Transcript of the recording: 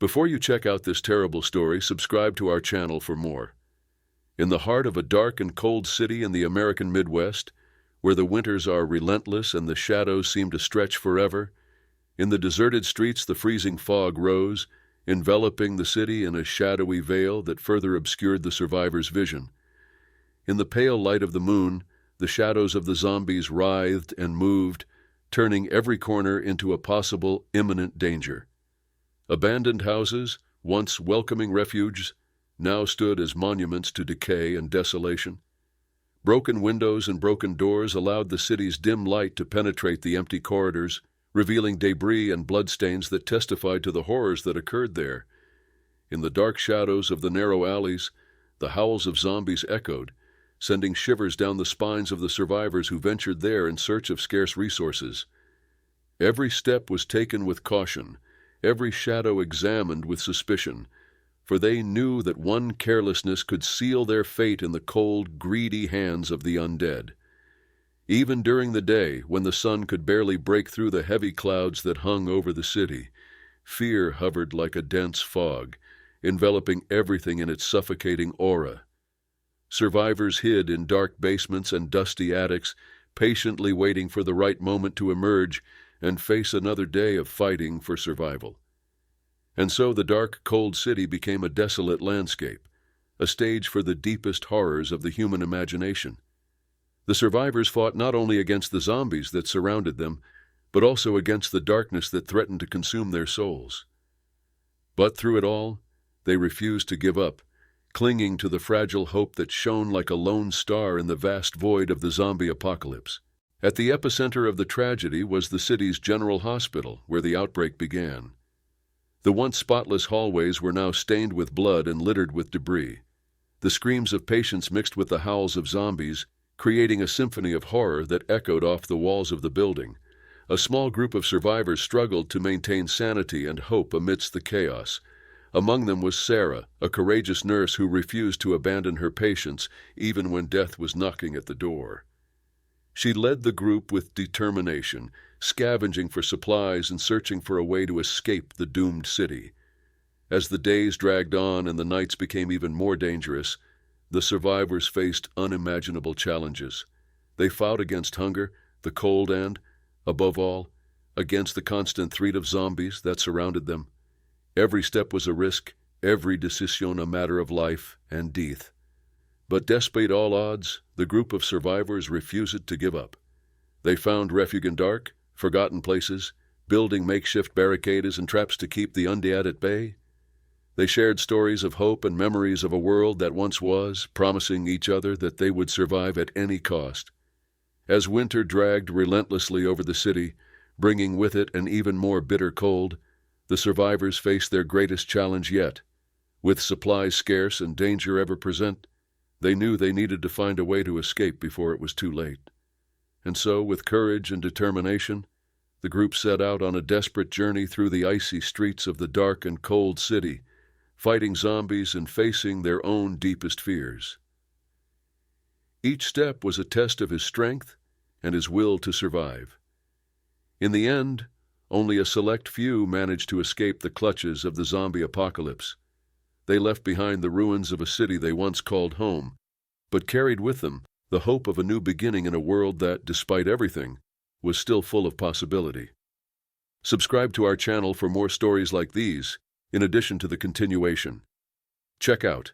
Before you check out this terrible story, subscribe to our channel for more. In the heart of a dark and cold city in the American Midwest, where the winters are relentless and the shadows seem to stretch forever, in the deserted streets the freezing fog rose, enveloping the city in a shadowy veil that further obscured the survivors' vision. In the pale light of the moon, the shadows of the zombies writhed and moved, turning every corner into a possible imminent danger. Abandoned houses, once welcoming refuges, now stood as monuments to decay and desolation. Broken windows and broken doors allowed the city's dim light to penetrate the empty corridors, revealing debris and bloodstains that testified to the horrors that occurred there. In the dark shadows of the narrow alleys, the howls of zombies echoed, sending shivers down the spines of the survivors who ventured there in search of scarce resources. Every step was taken with caution, every shadow examined with suspicion, for they knew that one carelessness could seal their fate in the cold, greedy hands of the undead. Even during the day, when the sun could barely break through the heavy clouds that hung over the city, fear hovered like a dense fog, enveloping everything in its suffocating aura. Survivors hid in dark basements and dusty attics, patiently waiting for the right moment to emerge and face another day of fighting for survival. And so the dark, cold city became a desolate landscape, a stage for the deepest horrors of the human imagination. The survivors fought not only against the zombies that surrounded them, but also against the darkness that threatened to consume their souls. But through it all, they refused to give up, clinging to the fragile hope that shone like a lone star in the vast void of the zombie apocalypse. At the epicenter of the tragedy was the city's general hospital, where the outbreak began. The once spotless hallways were now stained with blood and littered with debris. The screams of patients mixed with the howls of zombies, creating a symphony of horror that echoed off the walls of the building. A small group of survivors struggled to maintain sanity and hope amidst the chaos. Among them was Sarah, a courageous nurse who refused to abandon her patients even when death was knocking at the door. She led the group with determination, scavenging for supplies and searching for a way to escape the doomed city. As the days dragged on and the nights became even more dangerous, the survivors faced unimaginable challenges. They fought against hunger, the cold, and, above all, against the constant threat of zombies that surrounded them. Every step was a risk, every decision a matter of life and death. But despite all odds, the group of survivors refused to give up. They found refuge in dark, forgotten places, building makeshift barricades and traps to keep the undead at bay. They shared stories of hope and memories of a world that once was, promising each other that they would survive at any cost. As winter dragged relentlessly over the city, bringing with it an even more bitter cold, the survivors faced their greatest challenge yet. With supplies scarce and danger ever present, they knew they needed to find a way to escape before it was too late. And so, with courage and determination, the group set out on a desperate journey through the icy streets of the dark and cold city, fighting zombies and facing their own deepest fears. Each step was a test of his strength and his will to survive. In the end, only a select few managed to escape the clutches of the zombie apocalypse. They left behind the ruins of a city they once called home, but carried with them the hope of a new beginning in a world that, despite everything, was still full of possibility. Subscribe to our channel for more stories like these, in addition to the continuation. Check out